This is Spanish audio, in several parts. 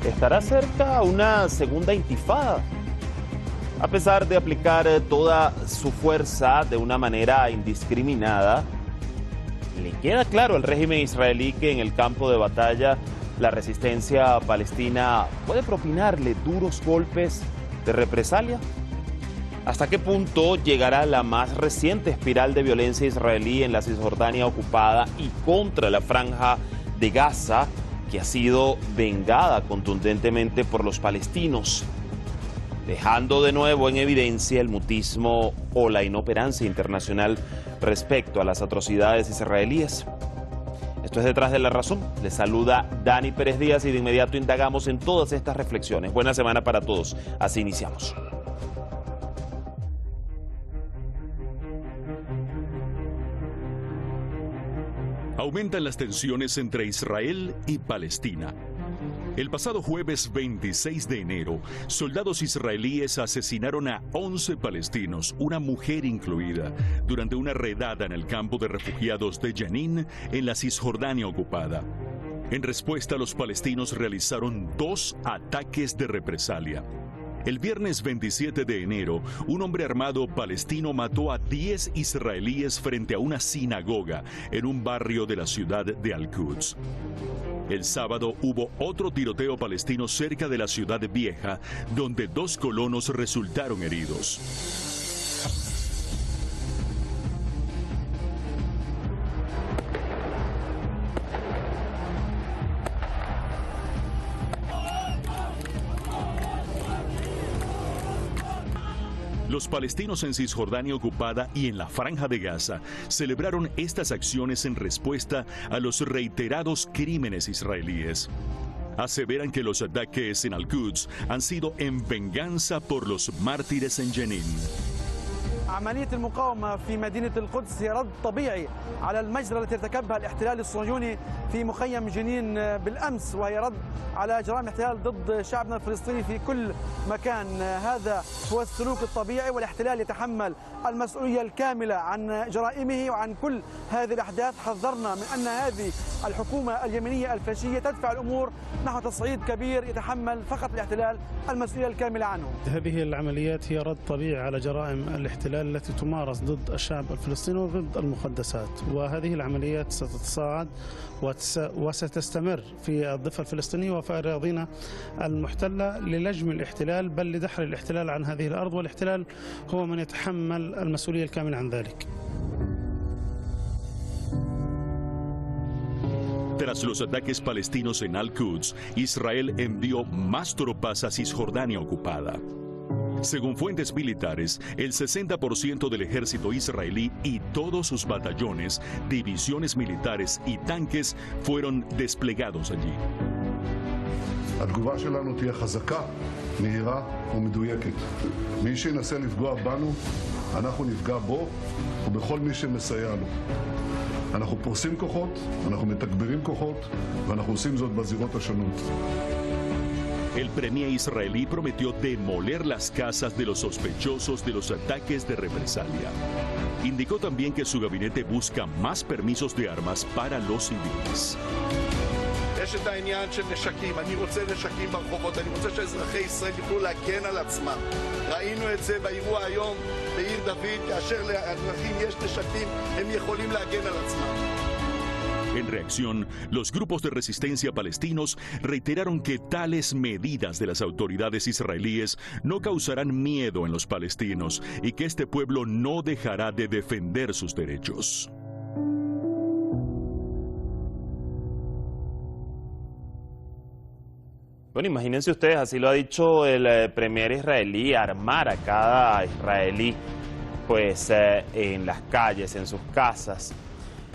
¿Estará cerca una segunda intifada? A pesar de aplicar toda su fuerza de una manera indiscriminada, le queda claro al régimen israelí que en el campo de batalla la resistencia palestina puede propinarle duros golpes de represalia. ¿Hasta qué punto llegará la más reciente espiral de violencia israelí en la Cisjordania ocupada y contra la franja de Gaza, que ha sido vengada contundentemente por los palestinos, dejando de nuevo en evidencia el mutismo o la inoperancia internacional respecto a las atrocidades israelíes? Esto es Detrás de la Razón. Les saluda Dani Pérez Díaz y de inmediato indagamos en todas estas reflexiones. Buena semana para todos. Así iniciamos. Aumentan las tensiones entre Israel y Palestina. El pasado jueves 26 de enero, soldados israelíes asesinaron a 11 palestinos, una mujer incluida, durante una redada en el campo de refugiados de Jenin, en la Cisjordania ocupada. En respuesta, los palestinos realizaron 2 ataques de represalia. El viernes 27 de enero, un hombre armado palestino mató a 10 israelíes frente a una sinagoga en un barrio de la ciudad de Al-Quds. El sábado hubo otro tiroteo palestino cerca de la ciudad vieja, donde 2 colonos resultaron heridos. Los palestinos en Cisjordania ocupada y en la Franja de Gaza celebraron estas acciones en respuesta a los reiterados crímenes israelíes. Aseveran que los ataques en Al-Quds han sido en venganza por los mártires en Jenin. عملية المقاومة في مدينة القدس هي رد طبيعي على المجزرة التي ارتكبها الاحتلال الصهيوني في مخيم جنين بالأمس، وهي رد على جرائم الاحتلال ضد شعبنا الفلسطيني في كل مكان. هذا هو السلوك الطبيعي، والاحتلال يتحمل المسؤولية الكاملة عن جرائمه وعن كل هذه الأحداث. حذرنا من أن هذه الحكومة اليمينية الفاشية تدفع الأمور نحو تصعيد كبير يتحمل فقط الاحتلال المسؤولية الكاملة عنه. هذه العمليات هي رد طبيعي على جرائم الاحتلال التي تمارس ضد الشعب الفلسطيني وضد المقدسات، وهذه العمليات ستتصاعد وستستمر في الضفة الفلسطينية وفي أراضينا المحتلة للجم الاحتلال، بل لدحر الاحتلال عن هذه الأرض، والاحتلال هو من يتحمل المسؤولية الكاملة عن ذلك. Tras los ataques palestinos en Al-Quds, Israel envió más tropas a Cisjordania ocupada. Según fuentes militares, el 60% del ejército israelí y todos sus batallones, divisiones militares y tanques fueron desplegados allí. התגובה שלנו תהיה חזקה, מהירה ומדויקת. מי שינסה לפגוע בנו, אנחנו נפגע בו ובכל מי שמסייע לו. אנחנו פורסים כוחות, אנחנו מתגברים כוחות, ואנחנו עושים זאת בזירות השונות. El premier israelí prometió demoler las casas de los sospechosos de los ataques de represalia. Indicó también que su gabinete busca más permisos de armas para los civiles. יש את העניין של נשקים, אני רוצה נשקים ברחובות, אני רוצה שאזרחי ישראל יוכלו להגן על עצמם. ראינו את זה באירוע היום בעיר דוד, כאשר לאזרחים יש נשקים, הם יכולים להגן על עצמם. En reacción, los grupos de resistencia palestinos reiteraron que tales medidas de las autoridades israelíes no causarán miedo en los palestinos y que este pueblo no dejará de defender sus derechos. Bueno, imagínense ustedes, así lo ha dicho el premier israelí, armar a cada israelí pues en las calles, en sus casas.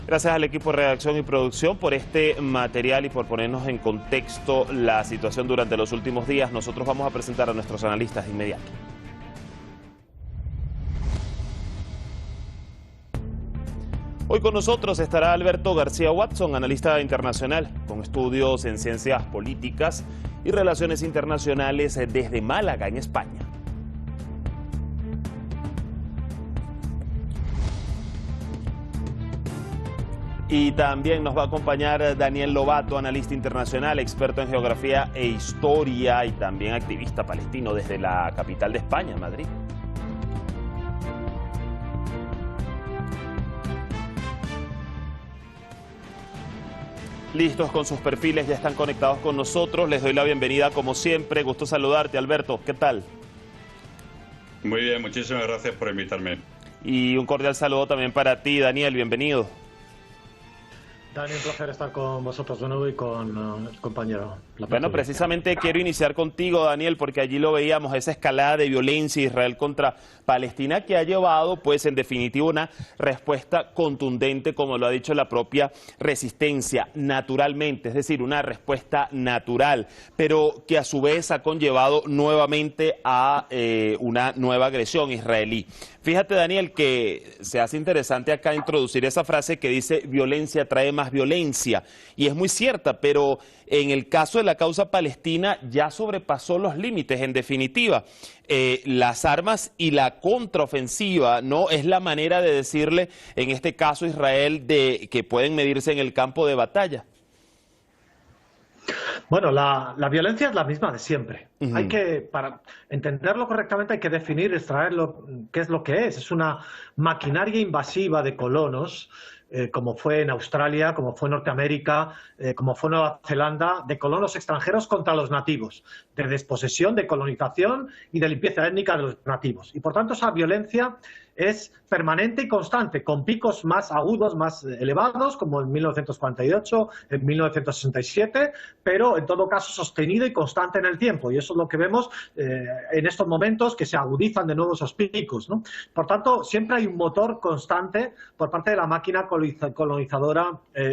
Gracias al equipo de redacción y producción por este material y por ponernos en contexto la situación durante los últimos días. Nosotros vamos a presentar a nuestros analistas de inmediato. Hoy con nosotros estará Alberto García Watson, analista internacional, con estudios en ciencias políticas y relaciones internacionales desde Málaga, en España. Y también nos va a acompañar Daniel Lobato, analista internacional, experto en geografía e historia y también activista palestino desde la capital de España, Madrid. Listos con sus perfiles, ya están conectados con nosotros. Les doy la bienvenida como siempre. Gusto saludarte, Alberto. ¿Qué tal? Muy bien, muchísimas gracias por invitarme. Y un cordial saludo también para ti, Daniel. Bienvenido. Dani, un placer estar con vosotros de nuevo y con el compañero. Bueno, precisamente quiero iniciar contigo, Daniel, porque allí lo veíamos, esa escalada de violencia de Israel contra Palestina que ha llevado, pues, en definitiva, una respuesta contundente, como lo ha dicho la propia resistencia, naturalmente, es decir, una respuesta natural, pero que a su vez ha conllevado nuevamente a una nueva agresión israelí. Fíjate, Daniel, que se hace interesante acá introducir esa frase que dice violencia trae más violencia, y es muy cierta, pero en el caso de la causa palestina ya sobrepasó los límites. En definitiva, las armas y la contraofensiva no es la manera de decirle, en este caso Israel, de que pueden medirse en el campo de batalla. Bueno, la violencia es la misma de siempre. Hay que, para entenderlo correctamente, hay que definir, extraerlo, qué es lo que es. Es una maquinaria invasiva de colonos, como fue en Australia, como fue en Norteamérica, como fue en Nueva Zelanda, de colonos extranjeros contra los nativos, de desposesión, de colonización y de limpieza étnica de los nativos. Y por tanto esa violencia es permanente y constante, con picos más agudos, más elevados, como en 1948, en 1967, pero en todo caso sostenido y constante en el tiempo. Y eso es lo que vemos en estos momentos, que se agudizan de nuevo esos picos, ¿no? Por tanto, siempre hay un motor constante por parte de la máquina colonizadora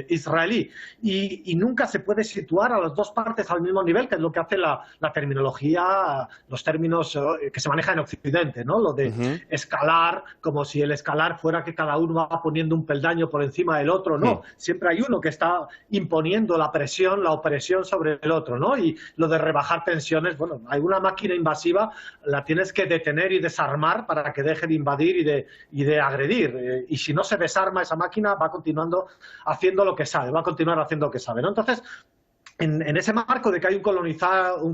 israelí. Y nunca se puede situar a las dos partes al mismo nivel, que es lo que hace la terminología, los términos que se manejan en Occidente, ¿no? Lo de escalar, como si el escalar fuera que cada uno va poniendo un peldaño por encima del otro. No, siempre hay uno que está imponiendo la presión, la opresión sobre el otro, ¿no? Y lo de rebajar tensiones, bueno, hay una máquina invasiva, la tienes que detener y desarmar para que deje de invadir y de agredir. Y si no se desarma esa máquina, va continuando haciendo lo que sabe, va a continuar haciendo lo que sabe, ¿no? Entonces, en ese marco de que hay un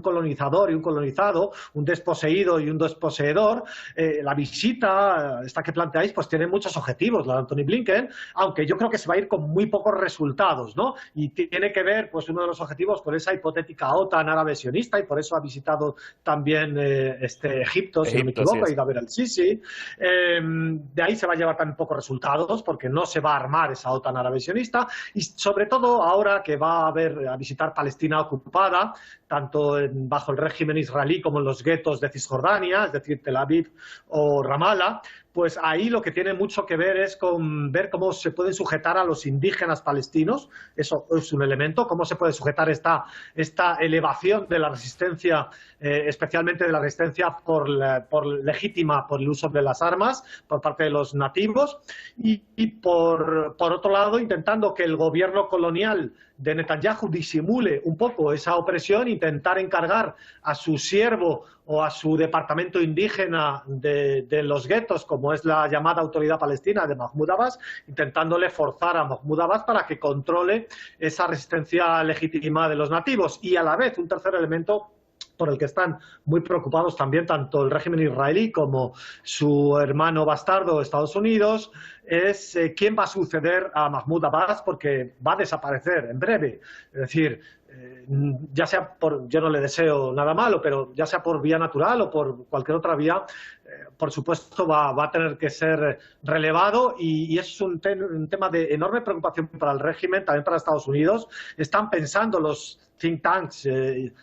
colonizador y un colonizado, un desposeído y un desposeedor, la visita, esta que planteáis, pues tiene muchos objetivos, la de Antony Blinken, aunque yo creo que se va a ir con muy pocos resultados, ¿no? Y tiene que ver, pues uno de los objetivos, con esa hipotética OTAN árabe sionista, y por eso ha visitado también Egipto, si no me equivoco, ha ido a ver al Sisi. De ahí se va a llevar también pocos resultados, porque no se va a armar esa OTAN árabe sionista, y sobre todo ahora que va a visitar Palestina ocupada, tanto bajo el régimen israelí como en los guetos de Cisjordania, es decir, Tel Aviv o Ramallah, pues ahí lo que tiene mucho que ver es con ver cómo se pueden sujetar a los indígenas palestinos. Eso es un elemento, cómo se puede sujetar esta elevación de la resistencia, especialmente de la resistencia por legítima por el uso de las armas por parte de los nativos, y por otro lado intentando que el gobierno colonial de Netanyahu disimule un poco esa opresión, intentar encargar a su siervo o a su departamento indígena de los guetos, como es la llamada Autoridad Palestina de Mahmoud Abbas, intentándole forzar a Mahmoud Abbas para que controle esa resistencia legítima de los nativos. Y a la vez, un tercer elemento por el que están muy preocupados también tanto el régimen israelí como su hermano bastardo Estados Unidos, es quién va a suceder a Mahmoud Abbas, porque va a desaparecer en breve. Es decir, ya sea yo no le deseo nada malo, pero ya sea por vía natural o por cualquier otra vía, por supuesto va a tener que ser relevado, y es un tema de enorme preocupación para el régimen, también para Estados Unidos. Están pensando los think tanks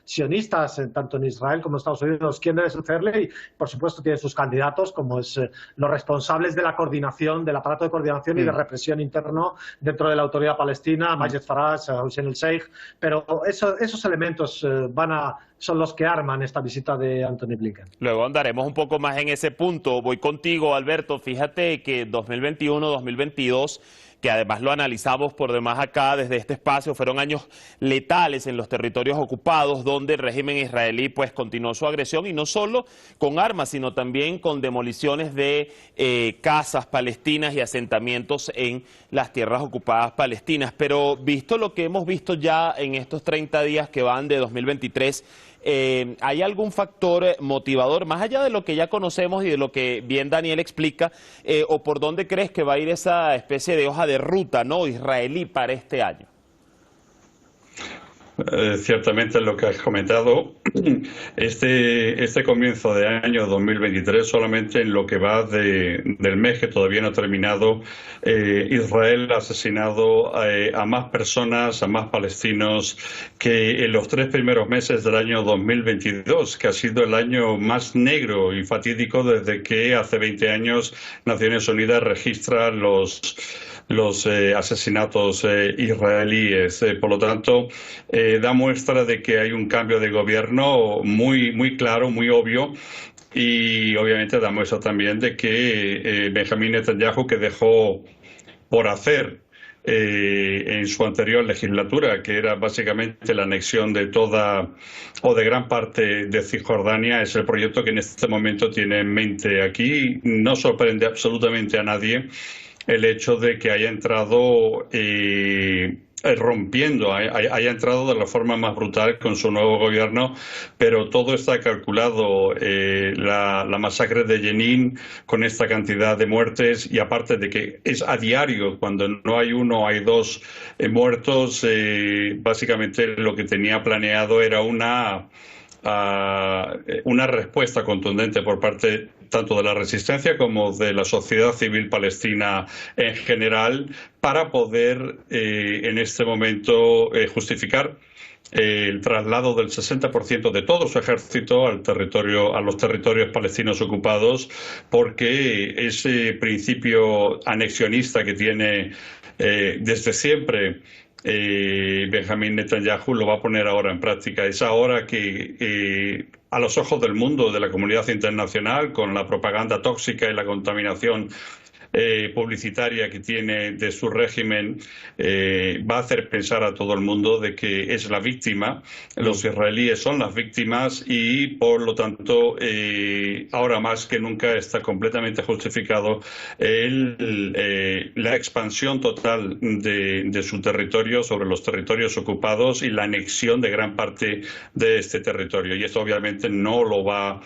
sionistas, tanto en Israel como en Estados Unidos, quién debe sucederle, y por supuesto tienen sus candidatos, como es los responsables de la coordinación, del aparato de coordinación y de represión interno dentro de la Autoridad Palestina, Majed Faraj, Hussein el-Sheikh, pero esos elementos van a son los que arman esta visita de Antony Blinken. Luego andaremos un poco más en ese punto. Voy contigo, Alberto. Fíjate que 2021-2022, que además lo analizamos por demás acá desde este espacio, fueron años letales en los territorios ocupados, donde el régimen israelí pues continuó su agresión, y no solo con armas, sino también con demoliciones de casas palestinas y asentamientos en las tierras ocupadas palestinas. Pero visto lo que hemos visto ya en estos 30 días que van de 2023, ¿hay algún factor motivador, más allá de lo que ya conocemos y de lo que bien Daniel explica, o por dónde crees que va a ir esa especie de hoja de ruta, ¿no?, israelí para este año? Ciertamente lo que has comentado, este comienzo de año 2023, solamente en lo que va del mes que todavía no ha terminado, Israel ha asesinado a más personas, a más palestinos que en los 3 primeros meses del año 2022, que ha sido el año más negro y fatídico desde que hace 20 años Naciones Unidas registra los asesinatos israelíes. Por lo tanto, da muestra de que hay un cambio de gobierno muy claro, muy obvio, y obviamente da muestra también de que Benjamín Netanyahu, que dejó por hacer en su anterior legislatura, que era básicamente la anexión de toda o de gran parte de Cisjordania, es el proyecto que en este momento tiene en mente. Aquí no sorprende absolutamente a nadie el hecho de que haya entrado rompiendo, haya entrado de la forma más brutal con su nuevo gobierno, pero todo está calculado. La masacre de Jenin, con esta cantidad de muertes, y aparte de que es a diario, cuando no hay uno, hay 2 muertos, básicamente lo que tenía planeado era una respuesta contundente por parte tanto de la resistencia como de la sociedad civil palestina en general, para poder en este momento justificar el traslado del 60% de todo su ejército a los territorios palestinos ocupados, porque ese principio anexionista que tiene desde siempre Benjamín Netanyahu lo va a poner ahora en práctica. Es ahora que a los ojos del mundo, de la comunidad internacional, con la propaganda tóxica y la contaminación publicitaria que tiene de su régimen, va a hacer pensar a todo el mundo de que es la víctima. Los israelíes son las víctimas, y por lo tanto ahora más que nunca está completamente justificado la expansión total de su territorio sobre los territorios ocupados y la anexión de gran parte de este territorio. Y esto obviamente no lo va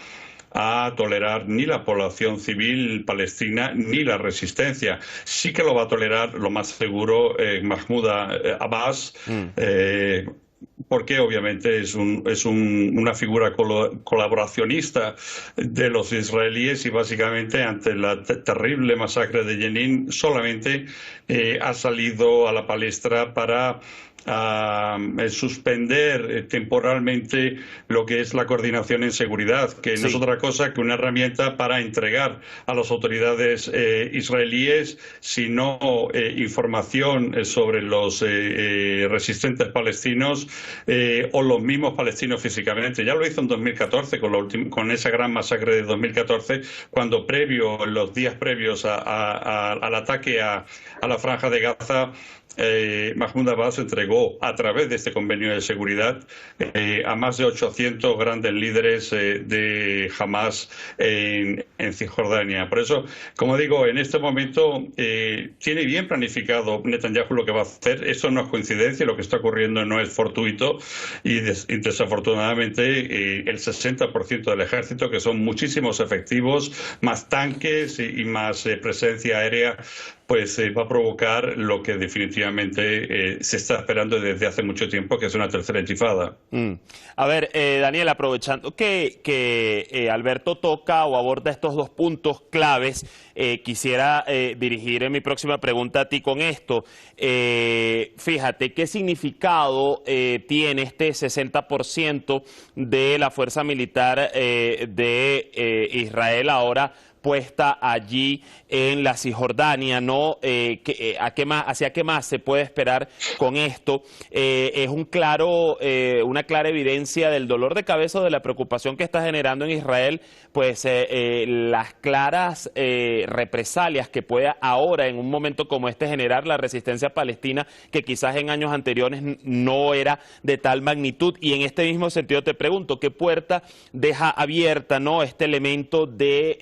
a tolerar ni la población civil palestina ni la resistencia. Sí que lo va a tolerar, lo más seguro, Mahmoud Abbas, porque obviamente es una figura colaboracionista de los israelíes, y básicamente ante la terrible masacre de Jenin solamente ha salido a la palestra para suspender temporalmente lo que es la coordinación en seguridad, que no es otra cosa que una herramienta para entregar a las autoridades israelíes, sino información sobre los resistentes palestinos o los mismos palestinos físicamente. Ya lo hizo en 2014 con esa gran masacre de 2014, cuando los días previos al ataque a la Franja de Gaza, Mahmoud Abbas entregó a través de este convenio de seguridad a más de 800 grandes líderes de Hamas en Cisjordania. Por eso, como digo, en este momento tiene bien planificado Netanyahu lo que va a hacer. Esto no es coincidencia, lo que está ocurriendo no es fortuito, y desafortunadamente el 60% del ejército, que son muchísimos efectivos, más tanques y más presencia aérea, pues va a provocar lo que definitivamente se está esperando desde hace mucho tiempo, que es una tercera intifada. A ver, Daniel, aprovechando que Alberto toca o aborda estos 2 puntos claves, quisiera dirigir mi próxima pregunta a ti con esto. Fíjate, ¿qué significado tiene este 60% de la fuerza militar de Israel ahora puesta allí en la Cisjordania, ¿no? ¿Hacia qué más se puede esperar con esto? Es una clara evidencia del dolor de cabeza o de la preocupación que está generando en Israel, pues las claras represalias que pueda ahora, en un momento como este, generar la resistencia palestina, que quizás en años anteriores no era de tal magnitud. Y en este mismo sentido te pregunto, ¿qué puerta deja abierta, ¿no?, este elemento de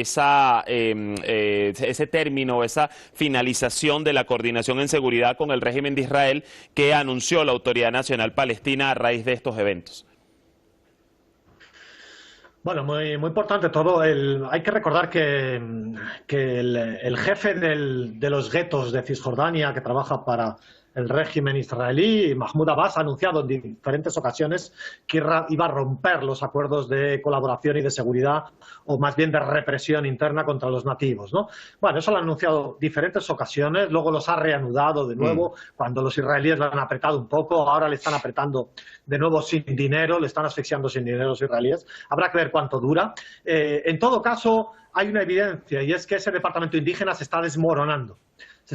ese término, esa finalización de la coordinación en seguridad con el régimen de Israel que anunció la Autoridad Nacional Palestina a raíz de estos eventos? Bueno, muy importante todo. Hay que recordar que el jefe de los guetos de Cisjordania, que trabaja para el régimen israelí, Mahmoud Abbas, ha anunciado en diferentes ocasiones que iba a romper los acuerdos de colaboración y de seguridad, o más bien de represión interna contra los nativos, ¿no? Bueno, eso lo ha anunciado en diferentes ocasiones, luego los ha reanudado de nuevo cuando los israelíes lo han apretado un poco, ahora le están apretando de nuevo sin dinero, le están asfixiando sin dinero los israelíes. Habrá que ver cuánto dura. En todo caso, hay una evidencia, y es que ese departamento indígena se está desmoronando. Se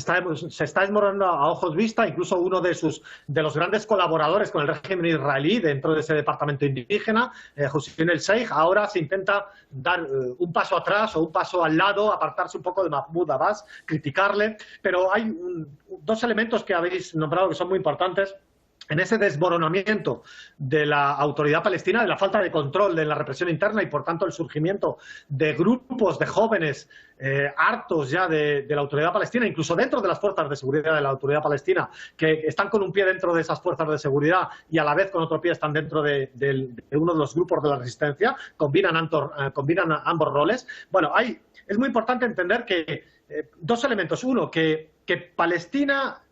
está desmoronando a ojos vista. Incluso uno de los grandes colaboradores con el régimen israelí dentro de ese departamento indígena, Hussein el-Sheikh, ahora se intenta dar un paso atrás o un paso al lado, apartarse un poco de Mahmoud Abbas, criticarle. Pero hay dos elementos que habéis nombrado que son muy importantes en ese desmoronamiento de la autoridad palestina, de la falta de control de la represión interna y, por tanto, el surgimiento de grupos de jóvenes hartos ya de la autoridad palestina, incluso dentro de las fuerzas de seguridad de la autoridad palestina, que están con un pie dentro de esas fuerzas de seguridad y a la vez con otro pie están dentro de uno de los grupos de la resistencia, combinan ambos roles. Bueno, es muy importante entender que dos elementos. Uno, que Palestina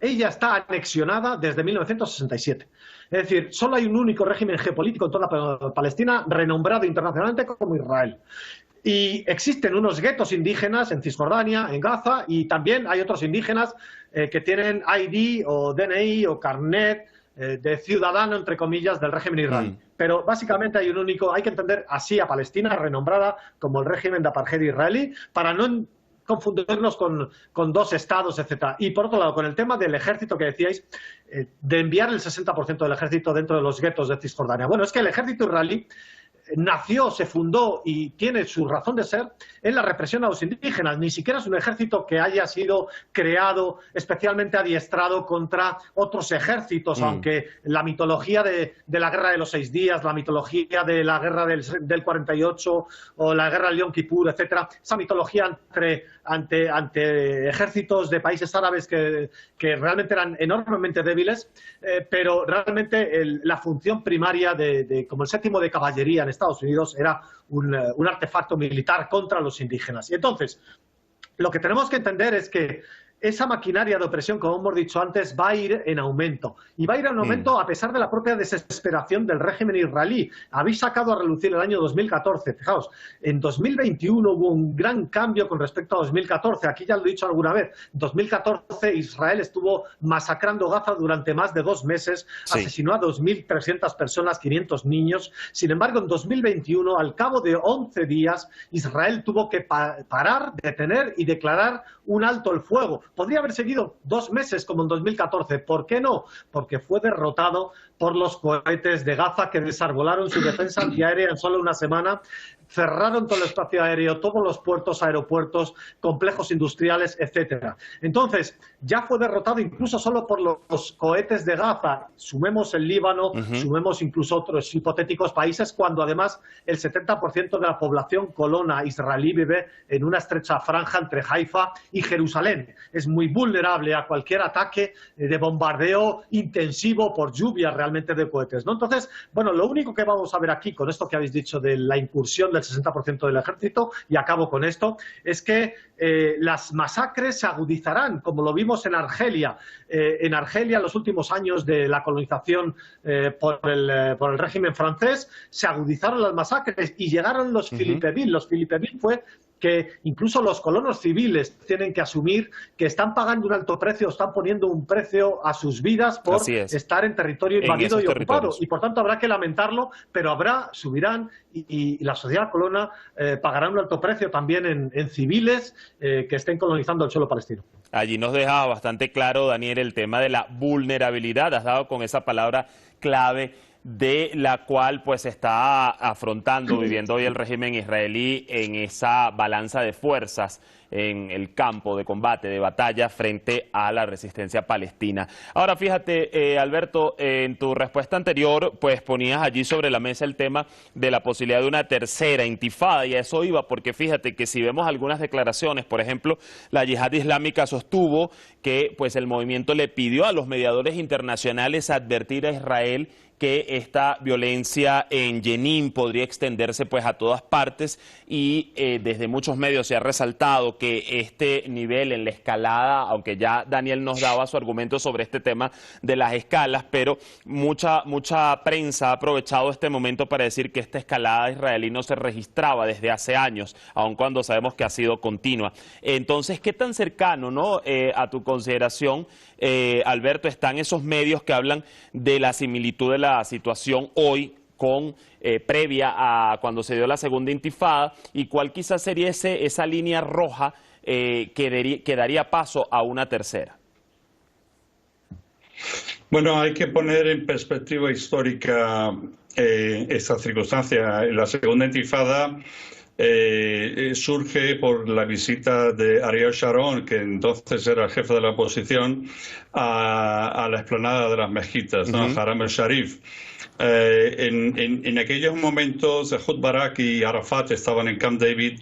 ella está anexionada desde 1967. Es decir, solo hay un único régimen geopolítico en toda Palestina renombrado internacionalmente como Israel. Y existen unos guetos indígenas en Cisjordania, en Gaza, y también hay otros indígenas que tienen ID o DNI o carnet de ciudadano, entre comillas, del régimen israelí. Pero básicamente hay que entender así a Palestina, renombrada como el régimen de apartheid israelí, para no confundirnos con dos estados, etcétera. Y por otro lado, con el tema del ejército que decíais, de enviar el 60% del ejército dentro de los guetos de Cisjordania. Bueno, es que el ejército israelí nació, se fundó y tiene su razón de ser en la represión a los indígenas. Ni siquiera es un ejército que haya sido creado, especialmente adiestrado contra otros ejércitos, aunque la mitología de la guerra de los 6 días, la mitología de la guerra del 48 o la guerra del Yom Kippur, etcétera, esa mitología ante ejércitos de países árabes que realmente eran enormemente débiles, pero realmente la función primaria como el 7º de caballería en Estados Unidos era un artefacto militar contra los indígenas. Y entonces, lo que tenemos que entender es que esa maquinaria de opresión, como hemos dicho antes, va a ir en aumento. Y va a ir en aumento a pesar de la propia desesperación del régimen israelí. Habéis sacado a relucir el año 2014. Fijaos, en 2021 hubo un gran cambio con respecto a 2014. Aquí ya lo he dicho alguna vez. En 2014 Israel estuvo masacrando Gaza durante más de 2 meses. Sí. Asesinó a 2.300 personas, 500 niños. Sin embargo, en 2021, al cabo de 11 días, Israel tuvo que parar, detener y declarar un alto el fuego. Podría haber seguido 2 meses como en 2014. ¿Por qué no? Porque fue derrotado por los cohetes de Gaza, que desarbolaron su defensa antiaérea en solo una semana, cerraron todo el espacio aéreo, todos los puertos, aeropuertos, complejos industriales, etcétera. Entonces, ya fue derrotado incluso solo por los cohetes de Gaza. Sumemos el Líbano, sumemos incluso otros hipotéticos países, cuando además el 70% de la población colona israelí vive en una estrecha franja entre Haifa y Jerusalén. Es muy vulnerable a cualquier ataque de bombardeo intensivo por lluvia realmente de cohetes, ¿no? Entonces, bueno, lo único que vamos a ver aquí con esto que habéis dicho de la incursión del 60% del ejército, y acabo con esto, es que las masacres se agudizarán, como lo vimos en Argelia. En Argelia, en los últimos años de la colonización por el régimen francés, se agudizaron las masacres y llegaron los Philippeville. Los Philippeville fue que incluso los colonos civiles tienen que asumir que están pagando un alto precio, están poniendo un precio a sus vidas por estar en territorio invadido y ocupado. Y por tanto habrá que lamentarlo, pero subirán y la sociedad colona pagará un alto precio también en civiles que estén colonizando el suelo palestino. Allí nos deja bastante claro, Daniel, el tema de la vulnerabilidad. Has dado con esa palabra clave de la cual pues está afrontando, viviendo hoy el régimen israelí en esa balanza de fuerzas en el campo de combate, de batalla frente a la resistencia palestina. Ahora fíjate, Alberto, en tu respuesta anterior pues ponías allí sobre la mesa el tema de la posibilidad de una tercera intifada, y a eso iba, porque fíjate que si vemos algunas declaraciones, por ejemplo, la Yihad Islámica sostuvo que pues el movimiento le pidió a los mediadores internacionales advertir a Israel que esta violencia en Jenin podría extenderse pues a todas partes, y desde muchos medios se ha resaltado que este nivel en la escalada, aunque ya Daniel nos daba su argumento sobre este tema de las escalas, pero mucha prensa ha aprovechado este momento para decir que esta escalada israelí no se registraba desde hace años, aun cuando sabemos que ha sido continua. Entonces, ¿qué tan cercano, ¿no? A tu consideración, Alberto, están esos medios que hablan de la similitud de la situación hoy con previa a cuando se dio la segunda intifada, y cuál quizás sería esa línea roja que daría paso a una tercera? Bueno, hay que poner en perspectiva histórica esta circunstancia. La segunda intifada surge por la visita de Ariel Sharon, que entonces era el jefe de la oposición, a la explanada de las mezquitas, ¿no? Haram el-Sharif. En aquellos momentos, Ehud Barak y Arafat estaban en Camp David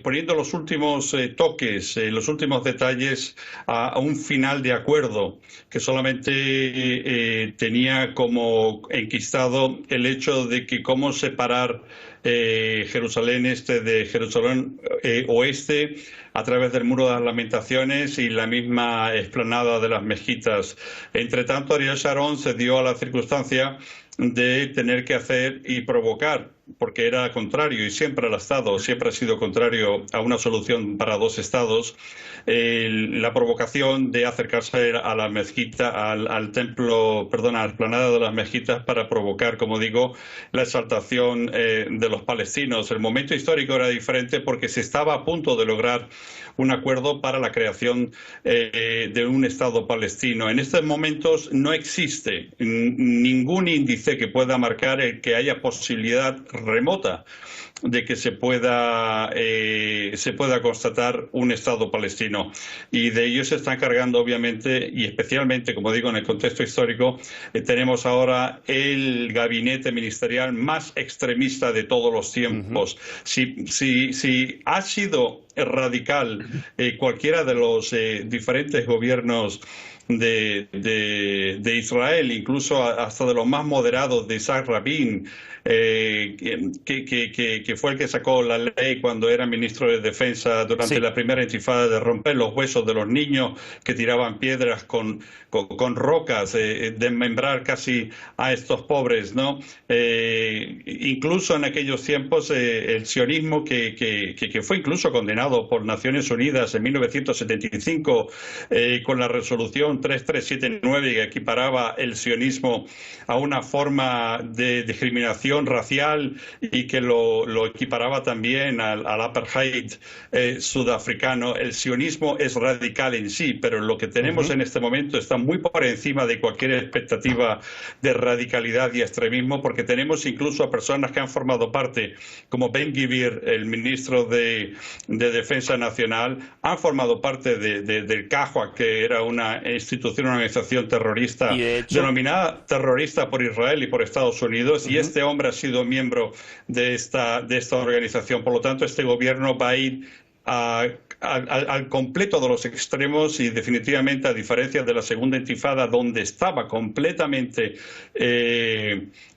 poniendo los últimos toques, los últimos detalles a un final de acuerdo que solamente tenía como enquistado el hecho de que cómo separar Jerusalén Este de Jerusalén Oeste a través del Muro de las Lamentaciones y la misma explanada de las mezquitas. Entre tanto, Ariel Sharon se dio a la circunstancia de tener que hacer y provocar, porque era contrario y siempre ha estado, siempre ha sido contrario a una solución para dos estados, la provocación de acercarse a la mezquita, al templo, perdón, a la explanada de las mezquitas para provocar, como digo, la exaltación de los palestinos. El momento histórico era diferente porque se estaba a punto de lograr un acuerdo para la creación de un Estado palestino. En estos momentos no existe ningún índice que pueda marcar el que haya posibilidad remota de que se pueda constatar un Estado palestino. Y de ello se está encargando, obviamente, y especialmente, como digo, en el contexto histórico, tenemos ahora el gabinete ministerial más extremista de todos los tiempos. Si ha sido radical cualquiera de los diferentes gobiernos de Israel, incluso hasta de los más moderados de Isaac Rabin, que fue el que sacó la ley cuando era ministro de Defensa durante la primera intifada, de romper los huesos de los niños que tiraban piedras con rocas, desmembrar casi a estos pobres, ¿no? Incluso en aquellos tiempos el sionismo que fue incluso condenado por Naciones Unidas en 1975 con la resolución 3379, que equiparaba el sionismo a una forma de discriminación racial y que lo equiparaba también al apartheid sudafricano. El sionismo es radical en sí, pero lo que tenemos en este momento está muy por encima de cualquier expectativa de radicalidad y extremismo, porque tenemos incluso a personas que han formado parte, como Ben-Gvir, el ministro de Defensa Nacional, han formado parte del CAJUA, que era una institución, una organización terrorista, denominada terrorista por Israel y por Estados Unidos, y este hombre ha sido miembro de esta organización. Por lo tanto, este gobierno va a ir al completo de los extremos, y definitivamente, a diferencia de la segunda intifada, donde estaba completamente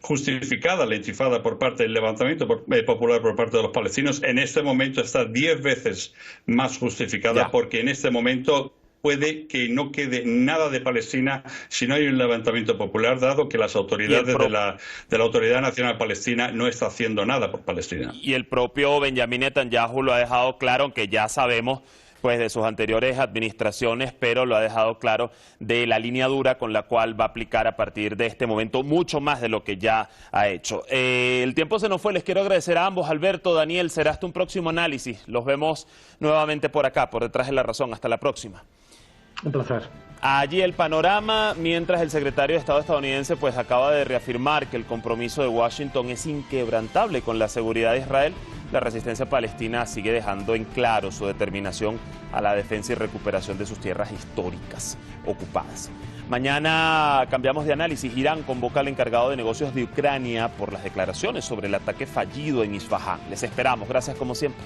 justificada la intifada por parte del levantamiento popular por parte de los palestinos, en este momento está 10 veces más justificada, porque en este momento puede que no quede nada de Palestina si no hay un levantamiento popular, dado que las autoridades de la Autoridad Nacional Palestina no está haciendo nada por Palestina. Y el propio Benjamin Netanyahu lo ha dejado claro, aunque ya sabemos pues de sus anteriores administraciones, pero lo ha dejado claro de la línea dura con la cual va a aplicar a partir de este momento mucho más de lo que ya ha hecho. El tiempo se nos fue, les quiero agradecer a ambos. Alberto, Daniel, será hasta un próximo análisis. Los vemos nuevamente por acá, por Detrás de la Razón. Hasta la próxima. Un placer. Allí el panorama, mientras el secretario de Estado estadounidense pues acaba de reafirmar que el compromiso de Washington es inquebrantable con la seguridad de Israel, la resistencia palestina sigue dejando en claro su determinación a la defensa y recuperación de sus tierras históricas ocupadas. Mañana cambiamos de análisis. Irán convoca al encargado de negocios de Ucrania por las declaraciones sobre el ataque fallido en Isfahán. Les esperamos. Gracias como siempre.